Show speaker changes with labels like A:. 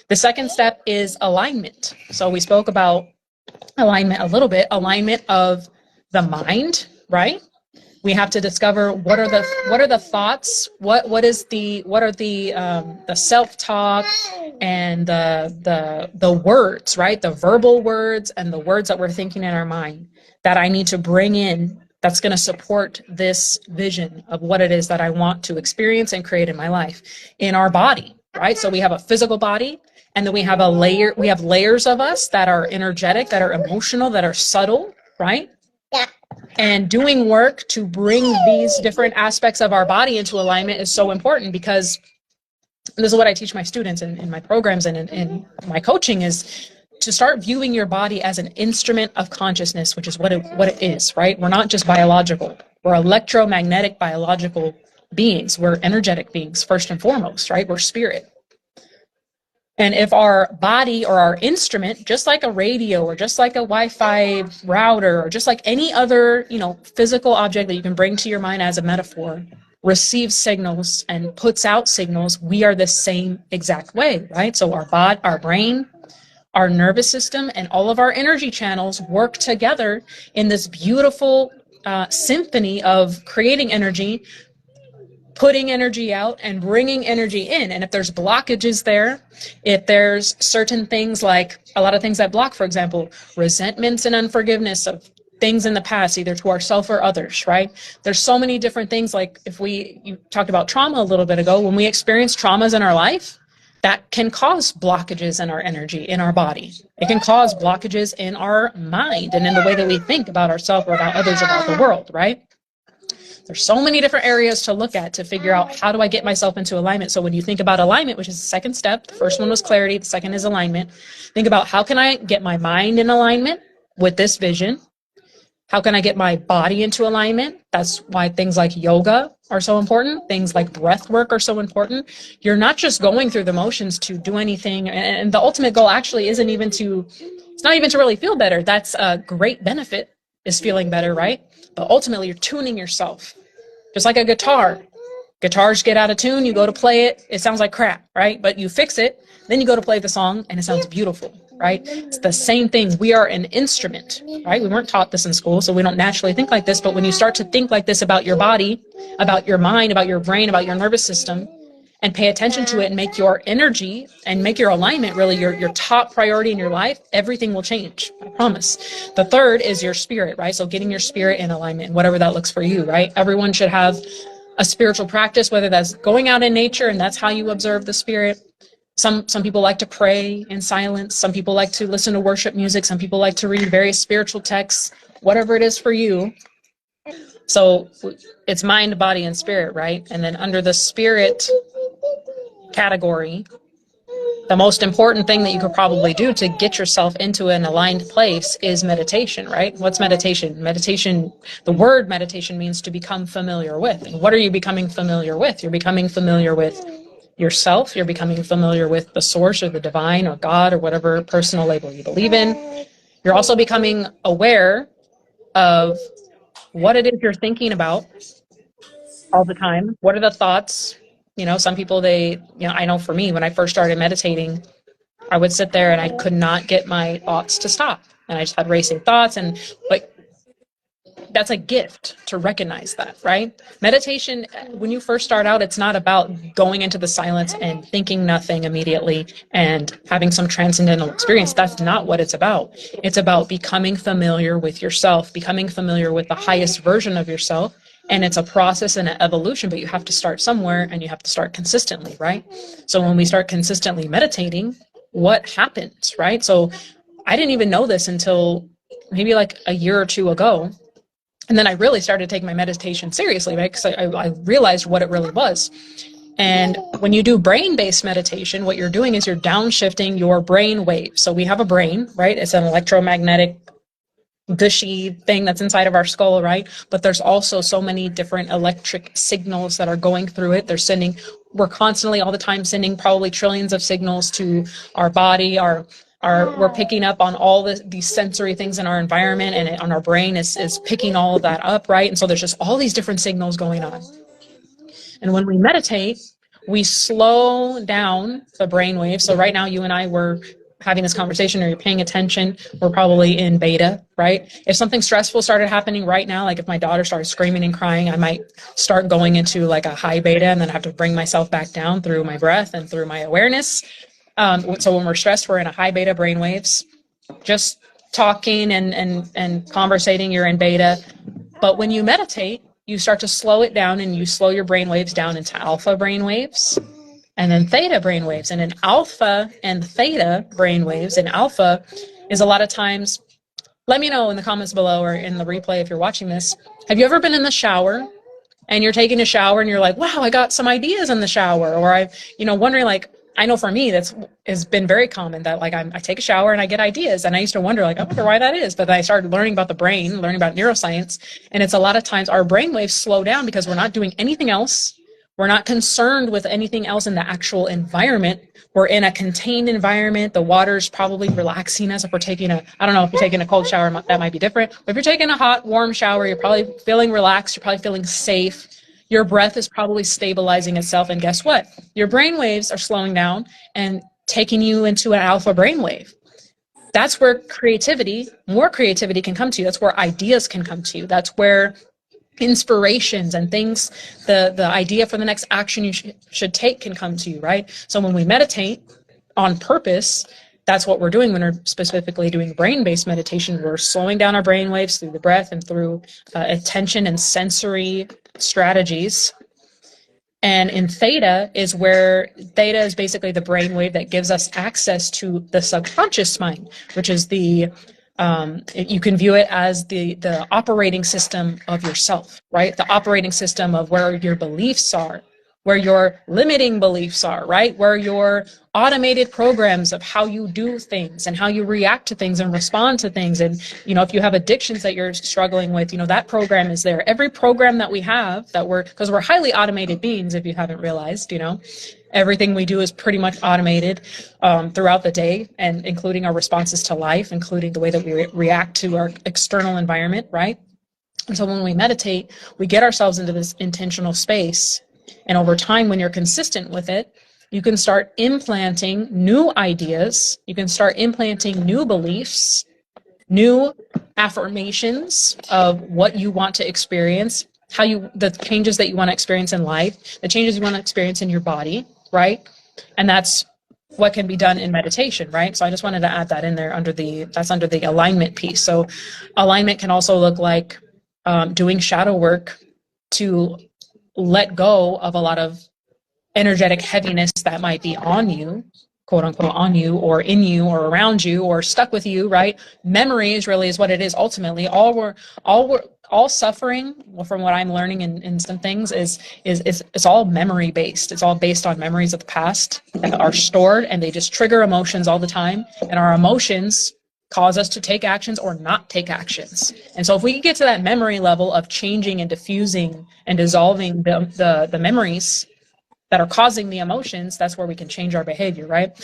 A: The second step is alignment. So we spoke about alignment a little bit, alignment of the mind, right? We have to discover what are the thoughts, what are the self-talk and the words, right? The verbal words and the words that we're thinking in our mind that I need to bring in, that's going to support this vision of what it is that I want to experience and create in my life, in our body, right? So we have a physical body, and then we have layers of us that are energetic, that are emotional, that are subtle, right? And doing work to bring these different aspects of our body into alignment is so important, because this is what I teach my students in my programs and in my coaching, is to start viewing your body as an instrument of consciousness, which is what it is, right? We're not just biological. We're electromagnetic biological beings. We're energetic beings, first and foremost, right? We're spirit. And if our body or our instrument, just like a radio or just like a Wi-Fi router or just like any other, physical object that you can bring to your mind as a metaphor, receives signals and puts out signals, we are the same exact way, right? So our brain, our nervous system, and all of our energy channels work together in this beautiful symphony of creating energy, putting energy out, and bringing energy in. And if there's blockages there, if there's certain things, like a lot of things that block, for example, resentments and unforgiveness of things in the past, either to ourselves or others, right? There's so many different things. Like you talked about trauma a little bit ago, when we experience traumas in our life, that can cause blockages in our energy, in our body. It can cause blockages in our mind and in the way that we think about ourselves or about others, about the world, right? There's so many different areas to look at to figure out, how do I get myself into alignment? So when you think about alignment, which is the second step, the first one was clarity, the second is alignment. Think about, how can I get my mind in alignment with this vision? How can I get my body into alignment? That's why things like yoga are so important. Things like breath work are so important. You're not just going through the motions to do anything. And the ultimate goal actually it's not even to really feel better. That's a great benefit, is feeling better, right? But ultimately, you're tuning yourself. Just like a guitar. Guitars get out of tune, you go to play it, it sounds like crap, right? But you fix it, then you go to play the song, and it sounds beautiful, right? It's the same thing. We are an instrument, right? We weren't taught this in school, so we don't naturally think like this. But when you start to think like this about your body, about your mind, about your brain, about your nervous system, and pay attention to it and make your energy and make your alignment really your top priority in your life, everything will change, I promise. The third is your spirit, right? So getting your spirit in alignment, whatever that looks for you, right? Everyone should have a spiritual practice, whether that's going out in nature and that's how you observe the spirit. Some people like to pray in silence. Some people like to listen to worship music. Some people like to read various spiritual texts, whatever it is for you. So it's mind, body, and spirit, right? And then under the spirit category, the most important thing that you could probably do to get yourself into an aligned place is meditation, right? What's meditation? Meditation, the word meditation means to become familiar with. And what are you becoming familiar with? You're becoming familiar with yourself. You're becoming familiar with the source or the divine or God or whatever personal label you believe in. You're also becoming aware of what it is you're thinking about all the time. What are the thoughts? Some people, I know for me, when I first started meditating, I would sit there and I could not get my thoughts to stop. And I just had racing thoughts. But that's a gift to recognize that, right? Meditation, when you first start out, it's not about going into the silence and thinking nothing immediately and having some transcendental experience. That's not what it's about. It's about becoming familiar with yourself, becoming familiar with the highest version of yourself. And it's a process and an evolution, but you have to start somewhere and you have to start consistently, right? So when we start consistently meditating, what happens, right? So I didn't even know this until maybe like a year or two ago. And then I really started taking my meditation seriously, right? Because I realized what it really was. And when you do brain-based meditation, what you're doing is you're downshifting your brain waves. So we have a brain, right? It's an electromagnetic gushy thing that's inside of our skull, right? But there's also so many different electric signals that are going through it. We're constantly all the time sending probably trillions of signals to our body, we're picking up on all these sensory things in our environment, and on our brain is picking all of that up, right? And so there's just all these different signals going on. And when we meditate, we slow down the brainwave. So right now, you and I were having this conversation, or you're paying attention, we're probably in beta, right? If something stressful started happening right now, like if my daughter started screaming and crying, I might start going into like a high beta, and then I have to bring myself back down through my breath and through my awareness. So when we're stressed, we're in a high beta brainwaves. Just talking and conversating, you're in beta. But when you meditate, you start to slow it down, and you slow your brainwaves down into alpha brainwaves, and then theta brainwaves. And in alpha and theta brainwaves, in alpha is a lot of times, let me know in the comments below or in the replay if you're watching this, have you ever been in the shower and you're taking a shower and you're like, wow, I got some ideas in the shower? Or I've, wondering, like, I know for me, that's has been very common that like I take a shower and I get ideas. And I used to wonder, like, I wonder why that is. But then I started learning about the brain, learning about neuroscience. And it's a lot of times our brainwaves slow down because we're not doing anything else. We're not concerned with anything else in the actual environment. We're in a contained environment. The water's probably relaxing us. If we're taking I don't know, if you're taking a cold shower, that might be different. But if you're taking a hot, warm shower, you're probably feeling relaxed. You're probably feeling safe. Your breath is probably stabilizing itself. And guess what? Your brain waves are slowing down and taking you into an alpha brainwave. That's where more creativity can come to you. That's where ideas can come to you. That's where inspirations and things, the idea for the next action you should take can come to you, right? So when we meditate on purpose, that's what we're doing when we're specifically doing brain-based meditation. We're slowing down our brain waves through the breath and through attention and sensory strategies. And in theta is basically the brain wave that gives us access to the subconscious mind, which is you can view it as the operating system of yourself, right? The operating system of where your beliefs are, where your limiting beliefs are, right? Where your automated programs of how you do things and how you react to things and respond to things. And, if you have addictions that you're struggling with, that program is there. Every program that we have because we're highly automated beings, if you haven't realized, everything we do is pretty much automated throughout the day, and including our responses to life, including the way that we react to our external environment, right? And so when we meditate, we get ourselves into this intentional space. And over time, when you're consistent with it, you can start implanting new ideas. You can start implanting new beliefs, new affirmations of what you want to experience, the changes that you want to experience in life, the changes you want to experience in your body, right? And that's what can be done in meditation, right? So I just wanted to add that in there under the alignment piece. So alignment can also look like doing shadow work to let go of a lot of energetic heaviness that might be on you, quote unquote, on you or in you or around you or stuck with you, right? Memory is what it is ultimately. All suffering, from what I'm learning in some things, is it's all memory based. It's all based on memories of the past that are stored, and they just trigger emotions all the time. And our emotions cause us to take actions or not take actions. And so if we can get to that memory level of changing and diffusing and dissolving the memories that are causing the emotions, that's where we can change our behavior, right?